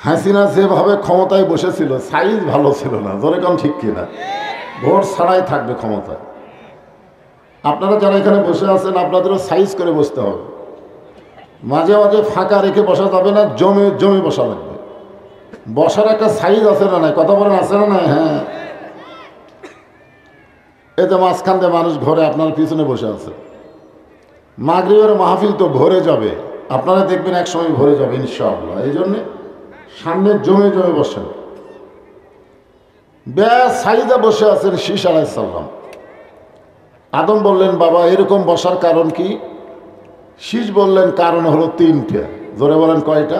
হাসিনা যেভাবে ক্ষমতায় বসেছিল সাইজ ভালো ছিল না, জোরে কোন ঠিক কিনা? ভোট ছাড়াই থাকবে ক্ষমতায়। আপনারা যারা এখানে বসে আছেন আপনাদেরও সাইজ করে বসতে হবে, মাঝে মাঝে ফাঁকা রেখে বসা যাবে না, জমে জমে বসা লাগবে। বসার একটা সাইজ আছে না নাই? কথা বলেন, আছে না নাই? হ্যাঁ, এতে মাঝখান দিয়ে মানুষ ঘরে আপনার পিছনে বসে আছে। মাগরিবের মাহফিল তো ভরে যাবে, আপনারা দেখবেন এক সময় ভরে যাবে ইনশাআল্লাহ। এই জন্যে সামনে জমে জমে বসেন। ব্যাস সাইদা বসে আছেন শীষ আলাইহিস সালাম। আদম বললেন, বাবা এরকম বসার কারণ কি? শীষ বললেন, কারণ হলো তিনটে। জোরে বলেন, কয়টা?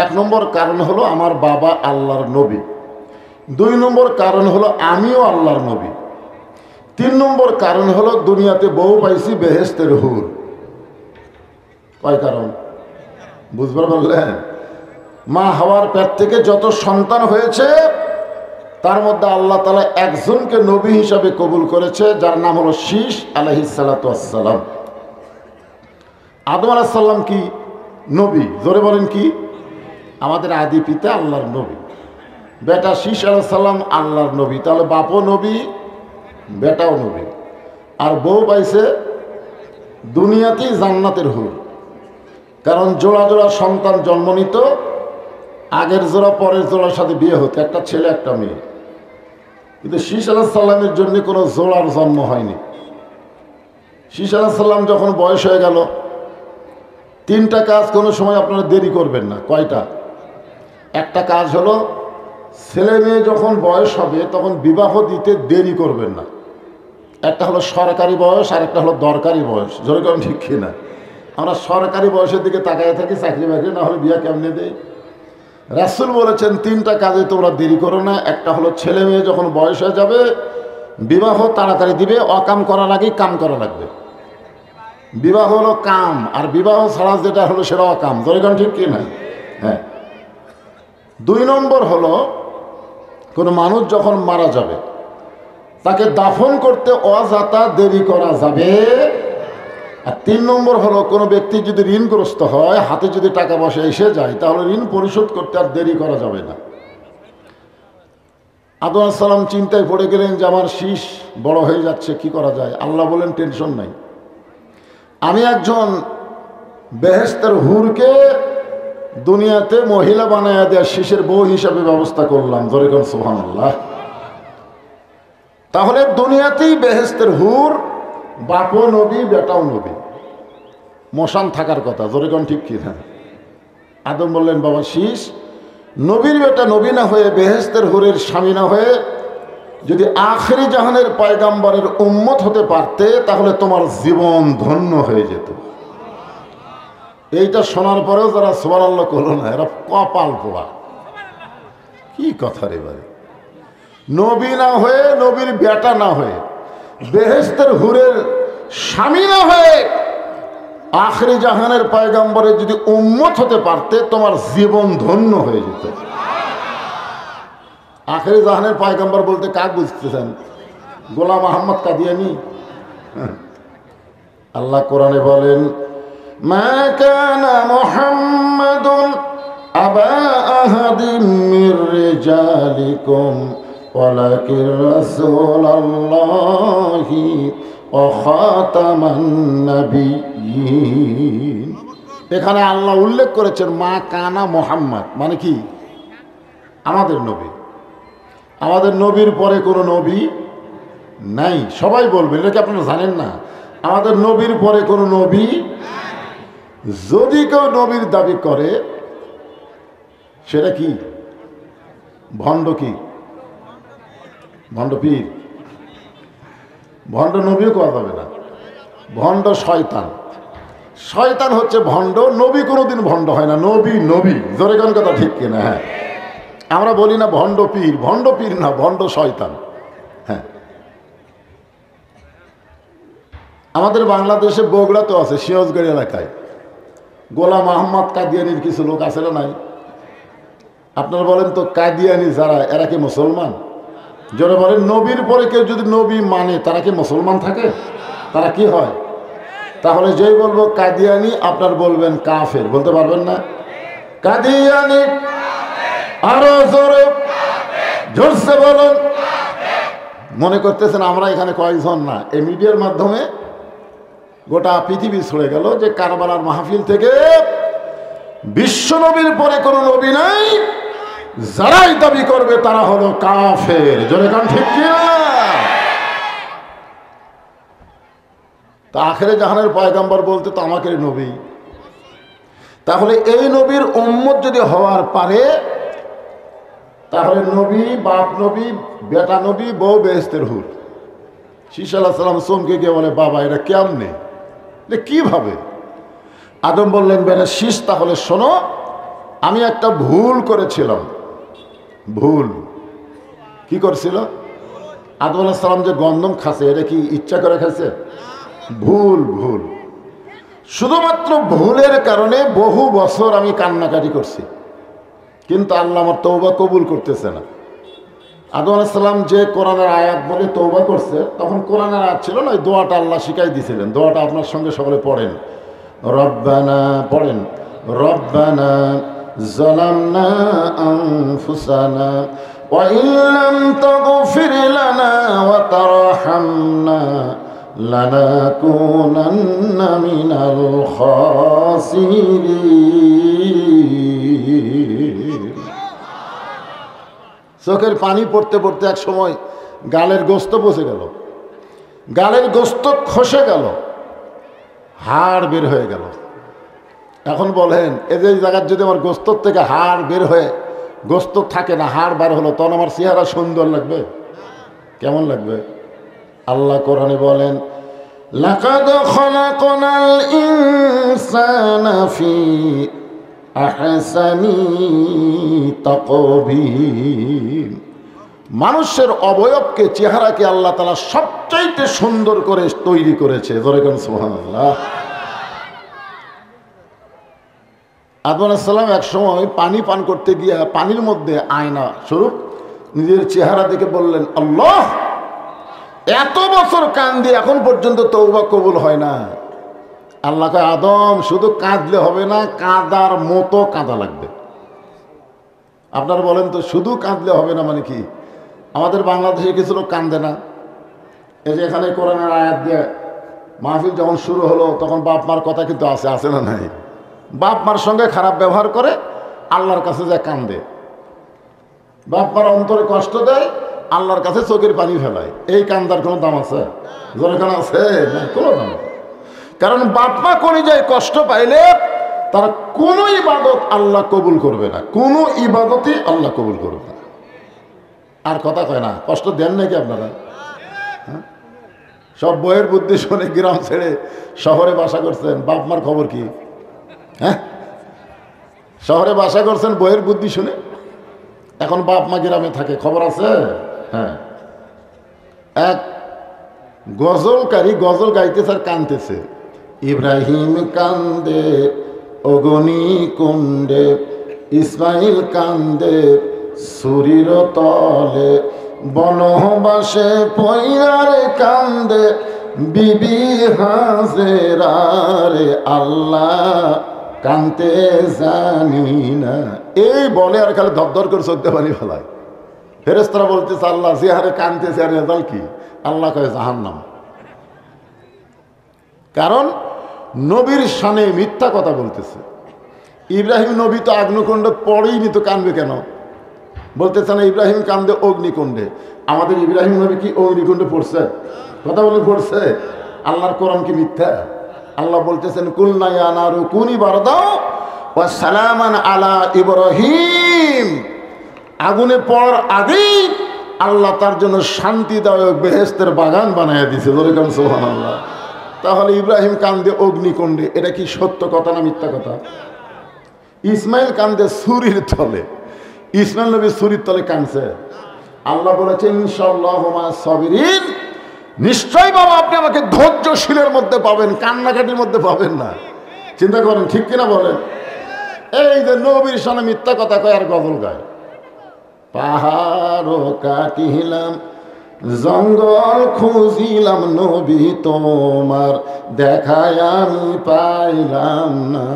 এক নম্বর কারণ হলো আমার বাবা আল্লাহর নবী, দুই নম্বর কারণ হলো আমিও আল্লাহর নবী, তিন নম্বর কারণ হলো দুনিয়াতে বউ পাইছি বেহেশতের হুর। কয় কারণ বুঝবার বললেন? মা হাওয়ার পেট থেকে যত সন্তান হয়েছে তার মধ্যে আল্লাহ তাআলা একজনকে নবী হিসাবে কবুল করেছে, যার নাম হলো শীষ আলাইহিস সালাতু ওয়াস সালাম। আদম আলাইহিস সালাম কি নবী? জোরে বলেন কি? আমাদের আদি পিতা আল্লাহর নবী, বেটা শীষ আলাইহিস সালাম আল্লাহর নবী। তাহলে বাপও নবী, বেটাও নবী। আর বউ পাইছে দুনিয়াতেই জান্নাতের হুর। কারণ জোড়া জোড়া সন্তান জন্ম নিত, আগের জোড়া পরের জোড়ার সাথে বিয়ে হতো, একটা ছেলে একটা মেয়ে। কিন্তু শীষ আলাইহিস সালামের জন্য কোনো জোড়ার জন্ম হয়নি। শীষ আলাইহিস সালাম যখন বয়স হয়ে গেল, তিনটা কাজ কোনো সময় আপনারা দেরি করবেন না। কয়টা? একটা কাজ হলো ছেলে মেয়ে যখন বয়স হবে তখন বিবাহ দিতে দেরি করবেন না। একটা হলো সরকারি বয়স আর একটা হলো দরকারি বয়স। জোরে করেন ঠিক কিনা? আমরা সরকারি বয়সের দিকে তাকায় থাকি, চাকরি বাকরি না হলে বিয়া কেমনে দেয়। রাসূল বলেছেন তিনটা কাজে তোমরা দেরি করো না। একটা হলো ছেলে মেয়ে যখন বয়স হয়ে যাবে বিবাহ তাড়াতাড়ি দিবে, অকাম করার আগেই কাম করা লাগবে। বিবাহ হলো কাম, আর বিবাহ ছাড়া যেটা হলো সেটা অকাম। জোরে করেন ঠিক কিনা? হ্যাঁ। দুই নম্বর হলো কোনো মানুষ যখন মারা যাবে তাকে দাফন করতে অযথা দেরি করা যাবে। আর তিন নম্বর হলো কোনো ব্যক্তি যদি ঋণগ্রস্ত হয়, হাতে যদি টাকা পয়সা এসে যায়, তাহলে ঋণ পরিশোধ করতে আর দেরি করা যাবে না। আদম আলাইহিস সালাম চিন্তায় পড়ে গেলেন যে আমার শীষ বড় হয়ে যাচ্ছে, কি করা যায়? আল্লাহ বলেন, টেনশন নাই, আমি একজন বেহেশতের হুরকে দুনিয়াতে মহিলা বানায়া দেয়া শীষের বউ হিসাবে ব্যবস্থা করলাম। জোরে কোন সুবহানাল্লাহ। তাহলে দুনিয়াতেই বেহেশতের হুর, বাপও নবী বেটাও নবী, মশান থাকার কথা। জোরে কোন ঠিক কি না? আদম বললেন, বাবা শীষ নবীর বেটা নবী না হয়ে বেহেশতের হুরের স্বামী না হয়ে যদি আখেরি জাহানের পয়গাম্বরের উম্মত হতে পারতে তাহলে তোমার জীবন ধন্য হয়ে যেত। এইটা শোনার পরেও যারা সুবহানাল্লাহ করলো না, এরা কপাল পোড়া। কি কথা রে ভাই! নবী না হয়ে, নবীর বেটা না হয়ে, বেহেশতের হুরের স্বামী না হয়ে আখেরি জাহানের পয়গাম্বরের যদি উম্মত হতে পারতে তোমার জীবন ধন্য হয়ে যেত। আখেরি জাহানের পয়গাম্বর বলতে কাক বুঝতেছেন? গোলাম আহমদ কাদিয়ানী। আল্লাহ কোরআনে বলেন, মা কানা মুহাম্মাদুন আবা আহাদিম মির রিজালিকুম ওয়ালাকিন রাসূলুল্লাহি ওয়া খাতামান নাবিয়্যিন। এখানে আল্লাহ উল্লেখ করেছেন মা কানা মুহাম্মদ, মানে কি? আমাদের নবী। আমাদের নবীর পরে কোনো নবী নাই। সবাই বলবেন, এটা কি আপনারা জানেন না? আমাদের নবীর পরে কোনো নবী। যদি কেউ নবীর দাবি করে সেটা কি? ভণ্ড। কি ভণ্ড? পীর। ভণ্ড নবীও কোয়া যাবে না, ভণ্ড শয়তান। শয়তান হচ্ছে ভণ্ড, নবী কোনোদিন ভণ্ড হয় না। নবী নবী, জোরে কোন কথা ঠিক কিনা? হ্যাঁ, আমরা বলি না ভণ্ড পীর। ভণ্ড পীর না, ভণ্ড শয়তান। হ্যাঁ, আমাদের বাংলাদেশে বগুড়াতেও আছে, সিরাজগঞ্জ এলাকায় গোলাম আহমদ কাদিয়ানির কিছু লোক আছে না নাই? আপনারা বলেন তো, কাদিয়ানি যারা, এরা কি মুসলমান? যারা বলেন নবীর পরে কেউ যদি নবী মানে তারা কি মুসলমান থাকে? তারা কি হয়? তাহলে যেই বলবো কাদিয়ানি আপনার বলবেন কাফের, বলতে পারবেন না? কাদিয়ানি আরো জোরে জোরসে বলুন। মনে করতেছেন আমরা এখানে কয়েকজন না, এই মিডিয়ার মাধ্যমে গোটা পৃথিবী ছড়ে গেল যে কারবালার মাহফিল থেকে বিশ্ব নবীর পরে কোন নবী নাই, যারাই দাবি করবে তারা হলো কাফের। জোরে কান ঠিক কি না? তা আখেরে জাহানের পয়গম্বর বলতে তো আমাকে নবী, তাহলে এই নবীর উম্মত যদি হওয়ার পারে তাহলে নবী, বাপ নবী, বেটা নবী, বউ বেহেশতের হুর। শীষ আলাইহিস সালাম চমকে গিয়ে বলে, বাবা এটা কেমনে, এটা কিভাবে? আদম বললেন, বেটা শীষ তাহলে শোনো, আমি একটা ভুল করেছিলাম। ভুল কি করছিল? আদম আলাইহিস সালাম যে গন্ধম খাচ্ছে, এটা কি ইচ্ছা করে খাইছে? ভুল। ভুল, শুধুমাত্র ভুলের কারণে বহু বছর আমি কান্নাকাটি করছি, কিন্তু আল্লাহ আমার তওবা কবুল করতেছে না। আদম আলাইহিস সালাম যে কোরআনের আয়াত বলে তওবা করছে, তখন কোরআনের আয়াত ছিল না, ওই দোয়াটা আল্লাহ শিখাই দিয়েছিলেন। দোয়াটা আপনার সঙ্গে সকলে পড়েন। রব্বানা, পড়েন, রব্বানা যালামনা আনফুসানা ওয়া ইল্লাম তাগফির লানা ওয়া তারহামনা লানাকুনান্না মিনাল খাসিরিন। চোখের পানি পড়তে পড়তে এক সময় গালের গোস্ত বসে গেল, গালের গোস্ত খসে গেল, হাড় বের হয়ে গেল। এখন বলেন, এদের জায়গার যদি আমার গোস্তর থেকে হাড় বের হয়ে গোস্ত থাকে না, হাড় বার হলো, তখন আমার চেহারা সুন্দর লাগবে? কেমন লাগবে? আল্লাহ কোরআনে বলেন, লাকাদ খালাকনাল ইনসানা ফি আহসানি তাকবীম। মানুষের অবয়বকে, চেহারাকে আল্লাহ তাআলা সবচাইতে সুন্দর করে তৈরি করেছে। জোরে কোন সুবহানাল্লাহ। আদম আলাইহিস সালাম এক সময় পানি পান করতে গিয়ে পানির মধ্যে আয়না স্বরূপ নিজের চেহারা দেখে বললেন, আল্লাহ, এত বছর কাঁদি এখন পর্যন্ত তওবা কবুল হয় না। আল্লাহ কয়, আদম, শুধু কাঁদলে হবে না, কাঁদার মতো কাঁদা লাগবে। আপনারা বলেন তো, শুধু কাঁদলে হবে না মানে কি? আমাদের বাংলাদেশে কিছু লোক কাঁদে না। এই যে এখানে কোরআনের আয়াত দিয়ে মাহফিল যখন শুরু হলো, তখন বাপ মার কথা কিন্তু আছে না নাই? বাপ মার সঙ্গে খারাপ ব্যবহার করে, আল্লাহর কাছে যায় কান্দে। বাপ মার অন্তরে কষ্ট দেয়, আল্লাহর কাছে চোখের পানি ফেলায়। এই কান্দার কোনো দাম আছে? যেখানে আছে না, কোনো দাম নেই। কারণ বাপ মা কোনে যায় কষ্ট পাইলে তার কোনো ইবাদত আল্লাহ কবুল করবে না, কোনো ইবাদতই আল্লাহ কবুল করবে না। আর কথা কয় না, কষ্ট দেন নাকি আপনারা? হ্যাঁ, সব বইয়ের বুদ্ধি শুনে গ্রাম ছেড়ে শহরে বাসা করছেন, বাপ মার খবর কি? হ্যাঁ, শহরে বাসা করছেন বইয়ের বুদ্ধি শুনে, এখন বাপ মা গ্রামে থাকে, খবর আছে? হ্যাঁ, এক গজলকারী গজল গাইতেছে আর কানতেছে, ইব্রাহিম কান্দে অগনি কুণ্ডে, ইসমাইল কান্দে সুরির তলে, বনবাসে পইয়ারে কান্দে বিবি হাজেরারে, আল্লাহ কানতে জানি না। এই বলে আর খালি ধরধর করে চোখতে পানি ফেলায়। ফেরেশতারা বলতেছে, আল্লাহ যে হারে কানতেছে আর রেজাল্ট কি? আল্লাহ কয় জাহান্নাম। কারণ নবীর শানে মিথ্যা কথা বলতেছে। ইব্রাহিম নবী তো আগ্নিকুণ্ড পড়েইনি, তো কানবে কেন? বলতেছে না ইব্রাহিম কান্দে অগ্নিকুণ্ডে। আমাদের ইব্রাহিম নবী কি অগ্নিকুণ্ডে পড়ছে? কথা বলে পড়ছে? আল্লাহর কোরআন কি মিথ্যা? আল্লাহ বলতেছেন, কুলনা ইয়া নারু কুনি বারদাও ওয়া সালামান আলা ইব্রাহিম। আগুনে পড়ার আগেই আল্লাহ তার জন্য শান্তিদায়ক বেহেশতের বাগান বানাইয়া দিয়েছে। যেরকম সুবহানাল্লাহ। তাহলে ইব্রাহিম কান্দে অগ্নিকুণ্ডে, এটা কি সত্য কথা না মিথ্যা কথা? ইসমাইল কান্দে ছুরির তলে। ইসমাইল নবী ছুরির তলে কাঁদছে। আল্লাহ বলেছেন, ইনশাআল্লাহু মা'আস সাবিরিন, নিশ্চয় বাবা আপনি আমাকে ধৈর্যশীলের মধ্যে পাবেন, কান্নাকাটির মধ্যে পাবেন না। চিন্তা করেন, ঠিক কিনা বলেন? এই যে নবীর সামনে মিথ্যা কথা কয় আর গজল গায়। পাহাড় কাটিলাম, জঙ্গল খুঁজিলাম, নবী তোমার দেখায় আমি পাইলাম না।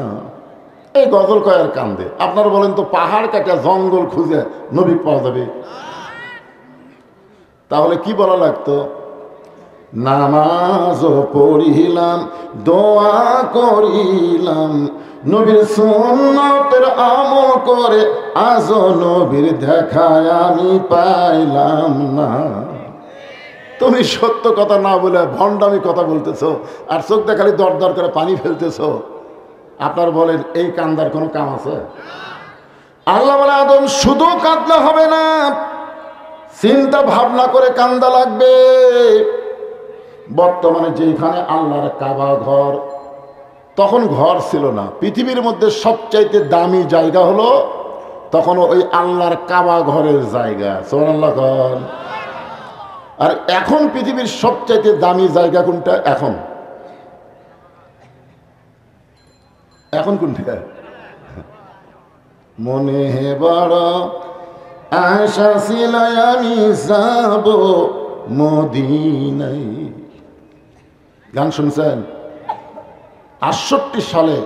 এই গজল কয়ার কান্দে। আপনারা বলেন তো পাহাড় কাটা জঙ্গল খুঁজে নবী পাওয়া যাবে? তাহলে কি বলা লাগতো? নামাজও পড়িলাম, দোয়া করিলাম, নবীর সুন্নতের আমল করে আজও নবীর দেখায় আমি পাইলাম না। তুমি সত্য কথা না বলে ভণ্ডামি কথা বলতেছো, আর চোখ দেখালি দর দর করে পানি ফেলতেছো। আপনার বলেন এই কান্দার কোনো কাম আছে? আল্লাহ বলে আদম শুধু কাঁদলে হবে না, চিন্তা ভাবনা করে কান্দা লাগবে। বর্তমানে যেখানে আল্লাহর কাবা ঘর, তখন ঘর ছিল না। পৃথিবীর মধ্যে সবচাইতে দামি জায়গা হলো তখন ওই আল্লাহর কাবা ঘরের জায়গা। সুবহানাল্লাহ ঘর। আর এখন পৃথিবীর সবচাইতে দামি জায়গা কোনটা? এখন এখন কোনটা? মনে বড় আশা ছিল আমি যাব মদিনায়। গান শুনছেন? 68 সালে,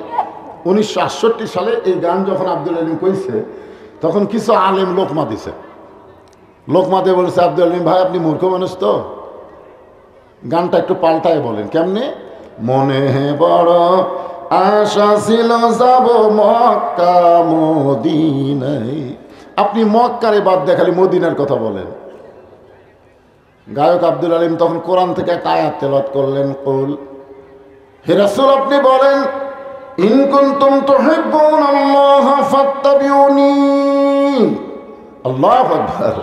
1968 সালে এই গান যখন আব্দুল আলিম কইছে, তখন কিছু আলেম লোকমা দিছে। লোকমা দিয়ে বলেছে, আব্দুল আলিম ভাই আপনি মূর্খ মানুষ তো, গানটা একটু পাল্টায় বলেন। কেমনে? মনে বড় আশা ছিল যাব মক্কা মদিনায়। আপনি মক্কারে বাদ দিয়ে খালি মদিনার কথা বলেন। গায়ক আব্দুল আলিম তখন কোরআন থেকে একটা আয়াত তেলাওয়াত করলেন, কুল হে রাসূল আপনি বলেন, ইন কুনতুম তুহিব্বুনাল্লাহ ফাত্তাবিউনি। আল্লাহু আকবার।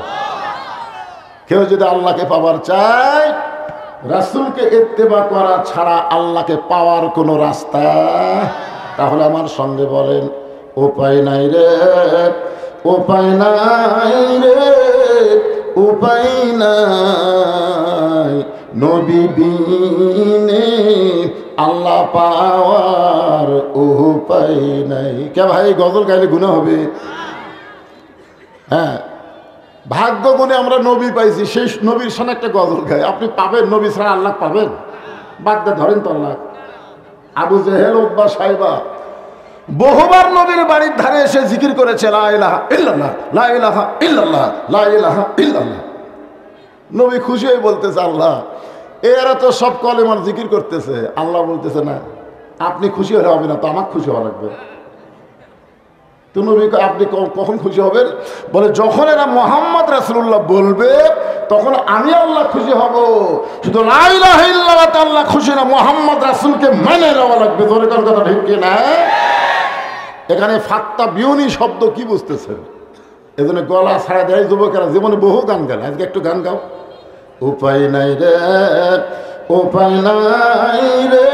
কেউ যদি আল্লাহকে পাওয়ার চায়, রাসূলকে ইত্তেবা করা ছাড়া আল্লাহকে পাওয়ার কোনো রাস্তা, তাহলে আমার সঙ্গে বলেন উপায় নাই রে, উপায় নাই রে, উপায় নাই, নবী বিনে আল্লাহ পাওয়ার উপায় নাই। কে ভাই গজল গাইলে গুনাহ হবে? হ্যাঁ, ভাগ্য গুণে আমরা নবী পাইছি, সেই নবীর সামনে একটা গজল গাই। আপনি পাবেন নবী ছাড়া আল্লাহ পাবেন? বাদ ধরেন তো আল্লাহ। আবু জেহেল উতবা সাইবা বহুবার নবীর বাড়ির ধারে এসে জিকির করেছে, লা ইলাহা ইল্লাল্লাহ, লা ইলাহা ইল্লাল্লাহ, লা ইলাহা ইল্লাল্লাহ। নবী খুশি হয়ে বলতেছে, আল্লাহ এরা তো সব কলেমার জিকির করতেছে। আল্লাহ বলতেছে না, আপনি খুশি হলে হবে না তো, আমার খুশি হওয়া লাগবে। তো নবী আপনি কখন খুশি হবেন? বলে যখন এরা মুহাম্মদ রাসূলুল্লাহ বলবে তখন আমি আল্লাহ খুশি হব। শুধু লা ইলাহা ইল্লাল্লাহ তে আল্লাহ খুশি না, মুহাম্মদ রাসূলকে মেনে নেওয়া লাগবে। জোরে কোন কথা ঠিক কি না? এখানে ফাত্তা বিউনি শব্দ কি বুঝতেছেন? এজন্য গলা ছাড়া দেয় যুবকেরা, জীবনে বহু গান গান, আজকে একটু গান গাও। উপায় নাই রে, উপায় নাই রে,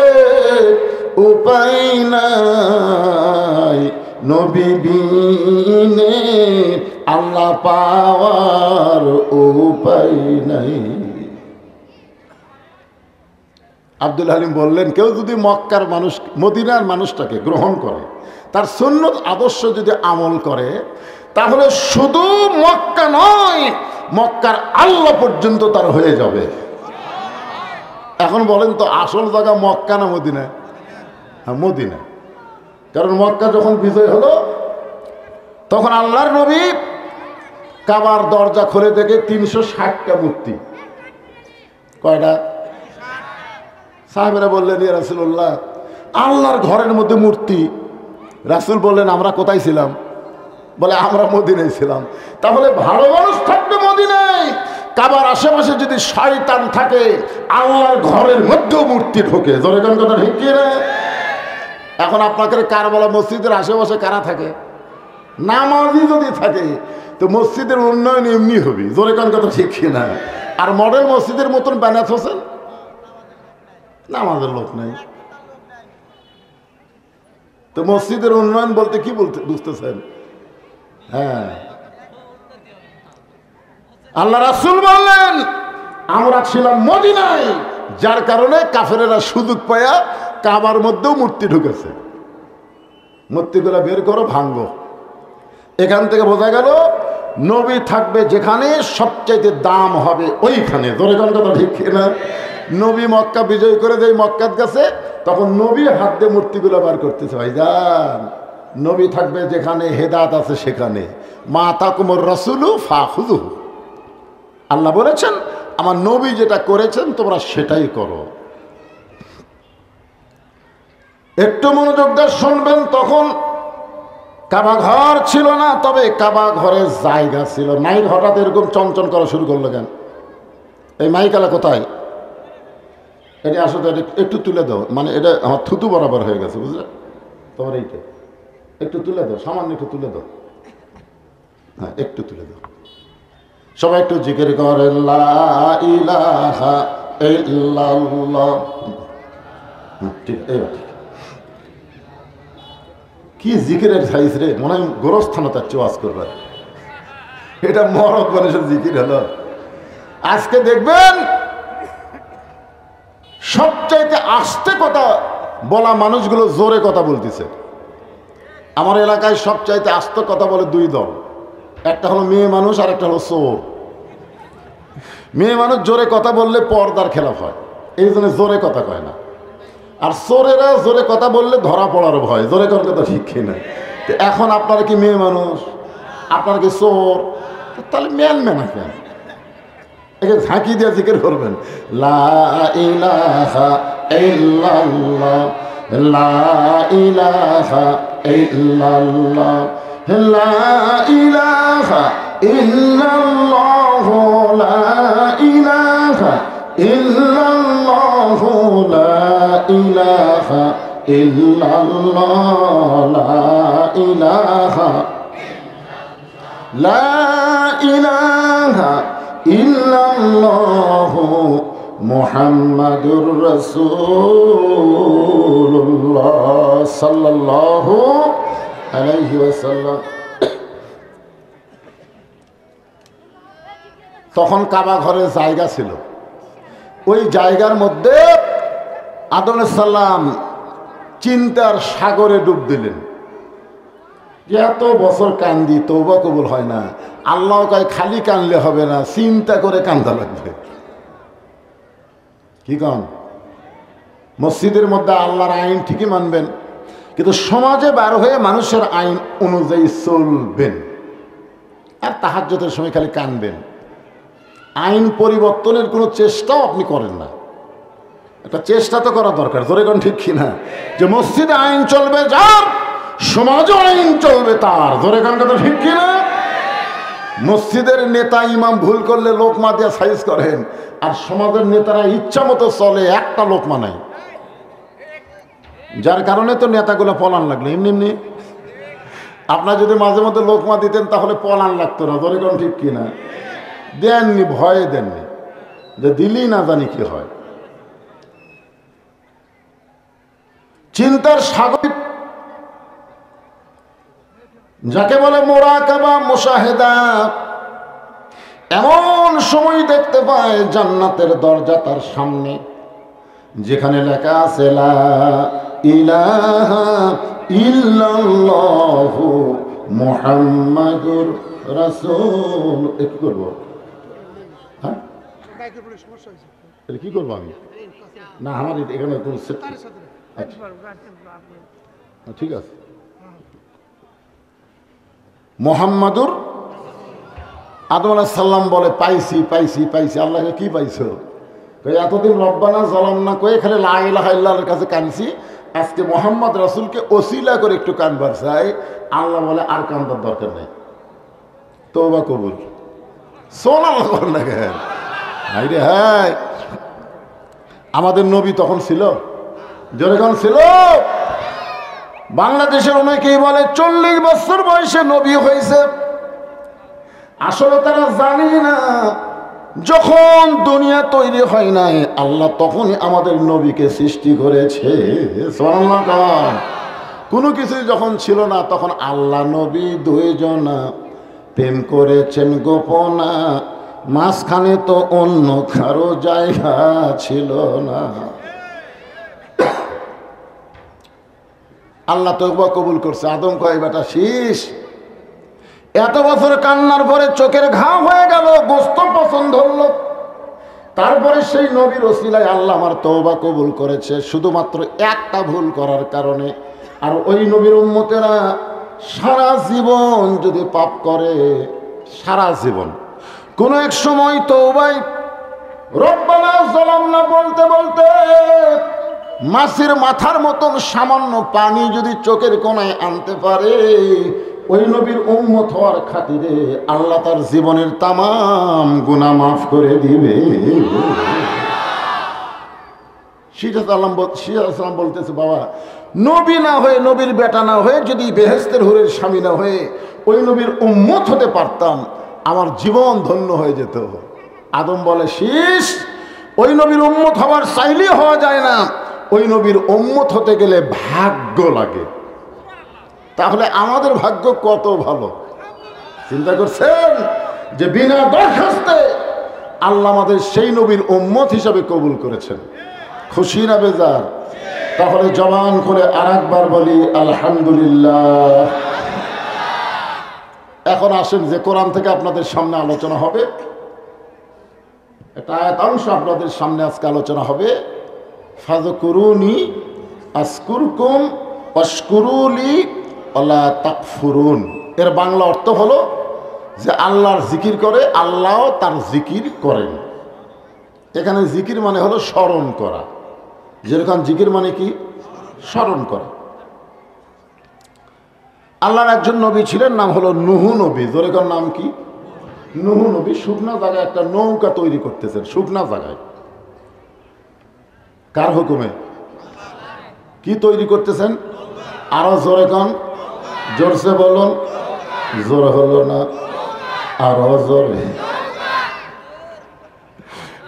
উপায় নাই, নবী বিনে আল্লাহ পাওয়ার উপায় নাই। আব্দুল হালিম বললেন, কেউ যদি মক্কার মানুষ, মদিনার মানুষটাকে গ্রহণ করে, তার সুন্নত আদর্শ যদি আমল করে, তাহলে শুধু মক্কা নয়, মক্কার আল্লাহ পর্যন্ত তার হয়ে যাবে। এখন বলেন তো আসল জায়গা মক্কা না মদিনা? হ্যাঁ মদিনা। কারণ মক্কা যখন বিজয় হলো তখন আল্লাহর নবী কাবার দরজা খুলে দেখে 360টা মূর্তি। কয়টা? সাহাবেরা বললেন, ইয়া রাসূলুল্লাহ আল্লাহর ঘরের মধ্যে মূর্তি। রাসূল বললেন, আমরা কোথায় ছিলাম? বলে আমরা মদিনায় ছিলাম। তাহলে ভালো মানুষ থাকবে মদিনায়, কাবার আশেপাশে যদি শয়তান থাকে, আল্লাহর ঘরের মধ্যেও মূর্তি ঢোকে। জোরে কোন কথা ঠিক কি না? এখন আপনাদের কারবালা মসজিদের আশেপাশে কারা থাকে? নামাজি যদি থাকে তো মসজিদের উন্নয়ন এমনি হবে। জোরে কোন কথা ঠিক কি না? আর মডেল মসজিদের মতন বানাত হোসেন, নামাজের লোক নাই। তো মসজিদের উন্নয়ন বলতে কি বলতে বুঝতেছেন? হ্যাঁ, আল্লাহ রাসূল বললেন আমরা ছিলাম মদিনায়, যার কারণে কাফেরেরা সুযোগ পায়া কাবার মধ্যেও মূর্তি ঢুকেছে। মূর্তিগুলো বের করো, ভাঙ্গো। এখান থেকে বোঝা গেল নবী থাকবে যেখানে সবচাইতে দাম হবে ওইখানে। ধরে কোন কথা ঠিক না? নবী মক্কা বিজয় করে দেয় মক্কার কাছে, তখন নবী হাত দিয়ে মূর্তিগুলো বার করতেছে। ভাইজান নবী থাকবে যেখানে, হেদায়েত আছে সেখানে। মা তাকুমুর রাসূলু ফাখুযুহু, আল্লাহ বলেছেন আমার নবী যেটা করেছেন তোমরা সেটাই করো। একটু মনোযোগ দিয়ে শুনবেন। তখন কাবা ঘর ছিল না, তবে কাবা ঘরের জায়গা ছিল। মাইক হঠাৎ এরকম চমচম করা শুরু করলো কেন? এই মাইকালা কোথায়? এটা আসলে একটু তুলে দাও, মানে এটা আমার থুতু বরাবর হয়ে গেছে, বুঝলে? তোমার এইটা একটু তুলে দাও, সামান্য একটু তুলে দাও। হ্যাঁ, একটু তুলে দাও। সবাই একটু জিকির করে লা ইলাহা ইল্লাল্লাহ। ঠিক, এইবার ঠিক। কি জিকিরের সাইজ রে, মনে হয় গোরস্থানে তার ওয়াজ করবার। এটা মরক মানুষের জিকির হলো। আজকে দেখবেন সবচাইতে আস্তে কথা বলা মানুষগুলো জোরে কথা বলতেছে। আমার এলাকায় সবচাইতে আস্তে কথা বলে দুই দল, একটা হলো মেয়ে মানুষ আর একটা হলো চোর। মেয়ে মানুষ জোরে কথা বললে পর্দার খেলাফ হয়, এই জন্য জোরে কথা কয় না। আর চোরেরা জোরে কথা বললে ধরা পড়ার ভয়। জোরে কথা কথা ঠিক না। এখন আপনারা কি মেয়ে মানুষ, আপনারা কি চোর? তাহলে মেন মেনা কেন? একে ঝাঁকি দিয়ে জিকির করবেন লা ইলাহা ইল্লাল্লাহ, লা ইলাহা ইল্লাল্লাহ, লা ইলাহা ইল্লাল্লাহ, লা ইলাহা ইল্লাল্লাহ, লা ইলাহা ইল্লাল্লাহ, লা ইলাহা, লা ইলাহা ইল্লাল্লাহ মুহাম্মাদুর রাসূলুল্লাহ সাল্লাল্লাহু আলাইহি ওয়াসাল্লাম। তখন কাবা ঘরের জায়গা ছিল। ওই জায়গার মধ্যে আদম আলাইহিস সালাম চিন্তার সাগরে ডুব দিলেন। এত বছর কান্দি, তওবা কবুল হয় না। আল্লাহ কয় খালি কানলে হবে না, চিন্তা করে কান্দা লাগবে। কি কন? মসজিদের মধ্যে আল্লাহর আইন ঠিকই মানবেন, কিন্তু সমাজে বার হয়ে মানুষের আইন অনুযায়ী চলবেন। আর তাহাজ্জুদের সময় খালি কানবেন। আইন পরিবর্তনের কোনো চেষ্টাও আপনি করেন না। একটা চেষ্টা তো করা দরকার, জোরে কোন ঠিক কিনা? যে মসজিদে আইন চলবে যার, সমাজও আইন চলবে তার। জোরে কোন কথা ঠিক কিনা? মসজিদের নেতা ইমাম ভুল করলে লোকমা দিয়ে সাইজ করেন, আর সমাজের নেতারা ইচ্ছা মতো চলে, একটা লোকমা নাই। যার কারণে তো নেতাগুলো পলান লাগলো। এমনি এমনি আপনার যদি মাঝে মধ্যে লোকমা দিতেন তাহলে পলান লাগতো না। জোরে কোন ঠিক কিনা? দেননি, ভয়ে দেননি, যে দিলেই না জানি কি হয়। চিন্তার সাগর যাকে বলে মুরাকাবা, মুশাহেদা, এমন সময় দেখতে পায় জান্নাতের দরজা তার সামনে, যেখানে লেখা আছে লা ইলাহা ইল্লাল্লাহু মুহাম্মাদুর রাসূল। কি করবো? হ্যাঁ, কি করবো আমি? না, আমার এখানে কোন ঠিক আছে। মুহাম্মাদুর, আদম আলাইহিস সালাম বলে পাইছি পাইছি পাইছি। আল্লাহকে কি পাইছো? এতদিন রব্বানা যালামনা কয়ে খালি লা ইলাহা ইল্লাল্লাহর কাছে কানছি, আজকে মুহাম্মদ রাসূলকে ওসিলা করে একটু কানবার চাই। আল্লাহ বলে আর কানবার দরকার নেই, তওবা কবুল। সুবহানাল্লাহ বলেন না কেন? হাই রে হাই, আমাদের নবী তখন ছিল, যখন ছিল বাংলাদেশের অনেকেই বলে 40 বছর বয়সে নবী হয়েছে। আসলে তারা জানি না, যখন দুনিয়া তৈরি হয় নাই আল্লাহ তখনই আমাদের নবীকে সৃষ্টি করেছে। সুবহানাল্লাহ। কোনো কিছুই যখন ছিল না তখন আল্লাহ নবী দুইজনা প্রেম করেছেন গোপনা, মাঝখানে তো অন্য কারো জায়গা ছিল না। আল্লাহ তওবা কবুল করছে। আদম কয় বেটা শীষ, এত বছর কান্নার পরে চোখের ঘাম হয়ে গেল, গোস্ত পছন্দ হলো। তারপরে সেই নবীর ওসিলায় আল্লাহ আমার তওবা কবুল করেছে। শুধুমাত্র একটা ভুল করার কারণে আর ওই নবীর উম্মতেরা সারা জীবন যদি পাপ করে, সারা জীবন কোন এক সময় তওবায় রব্বানা যালামনা বলতে বলতে মাছের মাথার মতন সামান্য পানি যদি চোখের কোণায় আনতে পারে, ওই নবীর উম্মত হওয়ার খাতিরে আল্লাহ তার জীবনের তামাম গুনাহ মাফ করে দিবে। সিরাজ সালাম বলতেছে, বাবা নবী না হয়ে, নবীর বেটা না হয়ে, যদি বেহেশতের হুরের স্বামী না হয়ে ওই নবীর উম্মত হতে পারতাম, আমার জীবন ধন্য হয়ে যেত। আদম বলে, শীষ ওই নবীর উম্মত হওয়ার চাইলে হওয়া যায় না, ওই নবীর উম্মত হতে গেলে ভাগ্য লাগে। তাহলে আমাদের ভাগ্য কত ভালো! চিন্তা করছেন যে বিনা দরখাস্তে আল্লাহ আমাদের সেই নবীর উম্মত হিসাবে কবুল করেছেন। খুশি না বেজার? তাহলে জবান করে আরেকবার বলি আলহামদুলিল্লাহ। এখন আসেন যে কোরআন থেকে আপনাদের সামনে আলোচনা হবে, একটা আয়াতাংশ আপনাদের সামনে আজকে আলোচনা হবে। ফাযকুরুনি আযকুরকুম ওয়াশকুরুলি ওয়ালা তাকফুরুন। এর বাংলা অর্থ হলো যে আল্লাহর জিকির করে, আল্লাহও তার জিকির করেন। এখানে জিকির মানে হলো স্মরণ করা। যেরকম জিকির মানে কি? স্মরণ করা। আল্লাহর একজন নবী ছিলেন, নাম হলো নূহ নবী। যেরকম নাম কি? নূহ নবী। শুকনা জায়গায় একটা নৌকা তৈরি করতেছেন, শুকনা জায়গায়। কার হুকুমে? কি তৈরি করতেছেন? আরো জোরে কন, জোরসে বলুন। জোরে হলো না, আরো জোরে।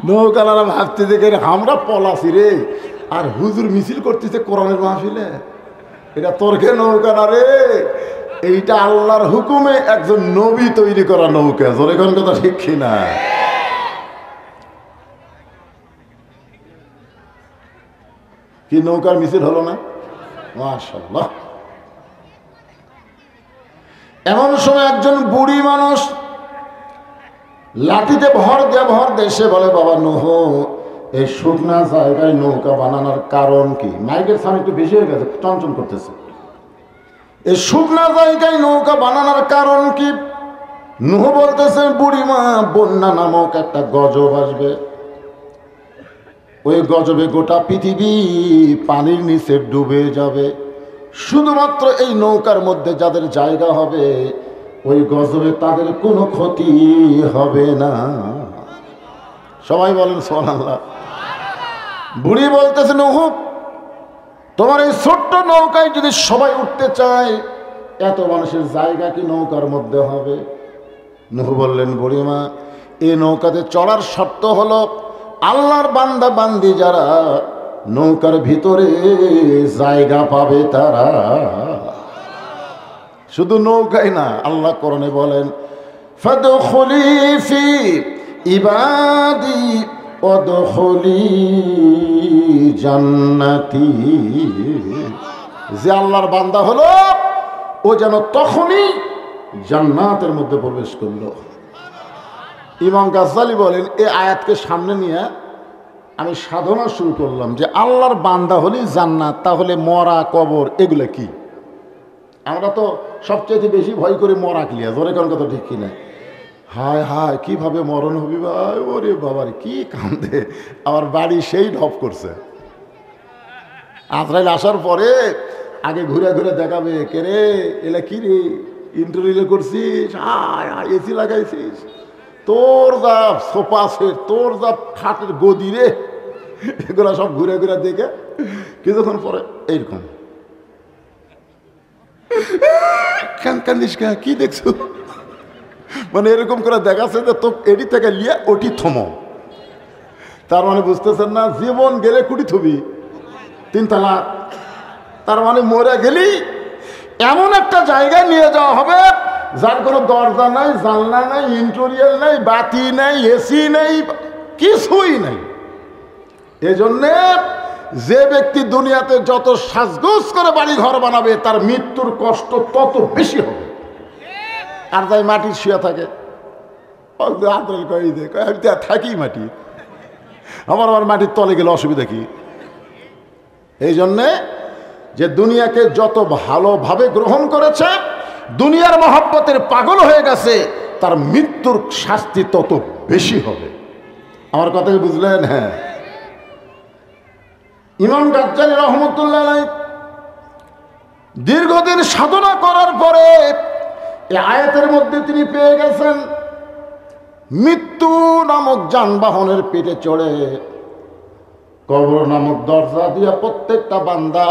নৌকালারা ভাবতে দেখে আমরা পলাশি রে, আর হুজুর মিছিল করতেছে কোরআনের মাহফিলে। এটা তোরকে নৌকা না রে, এইটা আল্লাহর হুকুমে একজন নবী তৈরি করা নৌকা। জোরে কোন কথা ঠিক কিনা? কি নৌকার মিছিল হলো না? মাশাআল্লাহ। এমন সময় একজন বুড়ি মানুষ লাঠিতে ভর দিয়ে সে বলে, বাবা নূহ, এই শুকনা জায়গায় নৌকা বানানোর কারণ কি? মাইকের সামনে একটু বেশি হয়ে গেছে, চঞ্চল করতেছে। এই শুকনা জায়গায় নৌকা বানানোর কারণ কি? নূহ বলতেছে, বুড়িমা, বন্যা নামক একটা গজব আসবে। ওই গজবে গোটা পৃথিবী পানির নিচে ডুবে যাবে। শুধুমাত্র এই নৌকার মধ্যে যাদের জায়গা হবে, ওই গজবে তাদের কোনো ক্ষতি হবে না। সবাই বলেন সুবহানাল্লাহ। বুড়ি বলতেছে, নূহ, তোমার এই ছোট্ট নৌকায় যদি সবাই উঠতে চায়, এত মানুষের জায়গা কি নৌকার মধ্যে হবে? নূহ বললেন, বুড়িমা, এই নৌকাতে চড়ার শর্ত হলো আল্লাহর বান্দা বান্দি যারা নৌকার ভিতরে জায়গা পাবে তারা। শুধু নৌকায় না, আল্লাহ কোরআনে বলেন, ফাদখুলি ফি ইবাদি ওয়াদখুলি জান্নাতি। যে আল্লাহর বান্দা হলো, ও যেন তখনই জান্নাতের মধ্যে প্রবেশ করলো। ইমাম গাজ্জালি বলেন, এই আয়াতকে সামনে নিয়ে আমি সাধনা শুরু করলাম যে আল্লাহর বান্দা হলেই জান্নাত, তাহলে মরা, কবর এগুলো কি? আমরা তো সবচেয়ে বেশি ভয় করি মরা ক্লিয়া। জোরে কোন কথা ঠিক কিনা? হায় হায়, কিভাবে মরণ হবি ভাই, ওরে বাবার কি কান্দে। আমার বাড়ি সেই ঢপ করছে। আজরাইল আসার পরে আগে ঘুরে ঘুরে দেখাবে, কে রে, এলা কি রে, ইন্টারভিউ করছিস, হায় হায়, এসি লাগাইছিস, তোর যা সোফা সেট, তোর যা খাটের গদি রে, এগুলো সব ঘুরে ঘুরে দেখে কিছুক্ষণ পরে এইরকম কান্দিস, কি দেখছো? মানে এরকম করে দেখাচ্ছে যে তো এটি থেকে লিয়ে ওটি থমো। তার মানে বুঝতেছেন না, জীবন গেলে কুটি থবি 3 তালাক। তার মানে মরে গেলি এমন একটা জায়গায় নিয়ে যাওয়া হবে যার কোনো দরজা নাই, জানলা নাই, ইন্টেরিয়র নাই, বাতি নাই, এসি নাই, কিছুই নাই। এজন্যে যে ব্যক্তি দুনিয়াতে যত সাজগোজ করে বাড়ি ঘর বানাবে, তার মৃত্যুর কষ্ট তত বেশি হবে। আর যাই মাটির শুয়ে থাকে, থাকি মাটি, আমার মাটির তলে গেলে অসুবিধা কি? এই জন্যে যে দুনিয়াকে যত ভালোভাবে গ্রহণ করেছে, দুনিয়ার মহব্বতের পাগল হয়ে গেছে, তার মৃত্যুর শাস্তি তত বেশি হবে। আমার কথা কি বুঝলেন? হ্যাঁ। ইমাম গাজ্জালী রহমতুল্লাহ আলাইহি দীর্ঘদিন সাধনা করার পরে এই আয়াতের মধ্যে তিনি পেয়ে গেছেন, মৃত্যু নামক যানবাহনের পিঠে চড়ে কবর নামক দরজা দিয়া প্রত্যেকটা বান্দা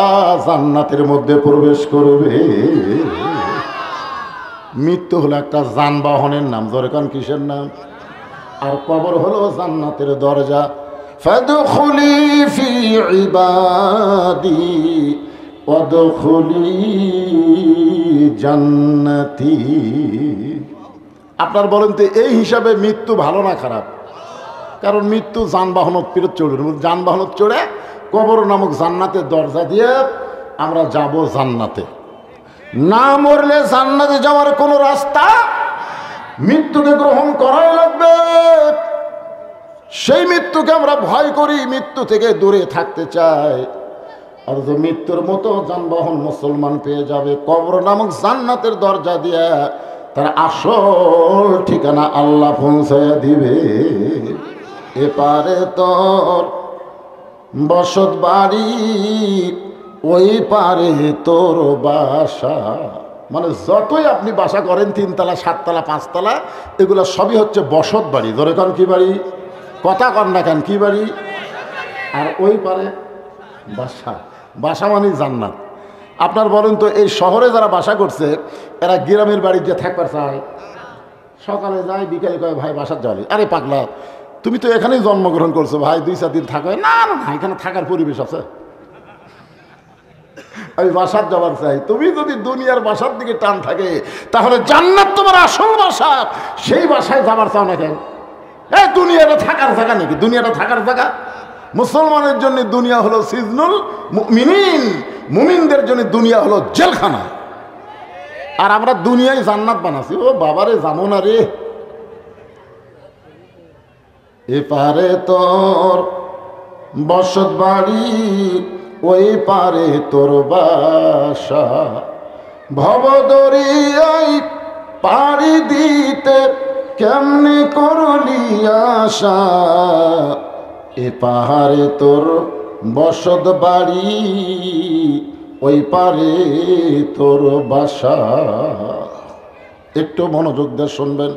জান্নাতের মধ্যে প্রবেশ করবে। মৃত্যু হলো একটা যানবাহনের নাম, ধরে কারণ কিসের নাম? আর কবর হলো জান্নাতের দরজা। ফাদখুলি ফি ইবাদি ওয়াদখুলি জান্নাতি। আপনার বলেন তো এই হিসাবে মৃত্যু ভালো না খারাপ? কারণ মৃত্যু যানবাহনত ফিরত চড়ে, যানবাহনত চড়ে কবর নামক জান্নাতের দরজা দিয়ে আমরা যাব জান্নাতে। না মরলে জান্নাতে যাওয়ার কোনো রাস্তা, মৃত্যুকে গ্রহণ করাই লাগবে। সেই মৃত্যুকে আমরা ভয় করি, মৃত্যু থেকে দূরে থাকতে চাই। আর যে মৃত্যুর মতো যানবাহন মুসলমান পেয়ে যাবে কবর নামক জান্নাতের দরজা দিয়ে, তার আসল ঠিকানা আল্লাহ পৌঁছায়া দিবে। এপারে তোর বসত বাড়ি, ওই পারে তোর বাসা। মানে যতই আপনি বাসা করেন, 3 তলা 7 তলা 5 তলা, এগুলো সবই হচ্ছে বসত বাড়ি। ধরে কারণ কি বাড়ি? কথা কন না কেন? কি বাড়ি? আর ওই পারে বাসা। বাসা মানে জান্নাত। আপনার বলেন তো এই শহরে যারা বাসা করছে, এরা গ্রামের বাড়িতে যে থাকবার চায়? সকালে যায়, বিকেলে কয় ভাই বাসার যাবে। আরে পাগলা, তুমি তো এখানেই জন্মগ্রহণ করছো ভাই, 2-4 দিন থাকো। না না না, এখানে থাকার পরিবেশ আছে, আমি বাসার যাবার চাই। তুমি যদি দুনিয়ার বাসার দিকে টান থাকে, তাহলে জান্নাত তোমার আসল বাসা, সেই বাসায় যাবার চাও না কেন? এই দুনিয়াটা থাকার জায়গা নাকি? দুনিয়াটা থাকার জায়গা? মুসলমানের জন্য দুনিয়া হলো সিজনুল মুমিনিন, মুমিনদের জন্য দুনিয়া হলো জেলখানা। আর আমরা দুনিয়ায় জান্নাত বানাচ্ছি। ও বাবারে, জানো না রে। এপারে তোর বসত বাড়ি, ওই পারে তোর বাসা। ভবদরিয়ায় পাড়ি দিতে কেমনে করলি আশা, এ পাহাড়ে তোর বসত বাড়ি, ওই পারে তোর বাসা। একটু মনোযোগ দিয়ে শুনবেন।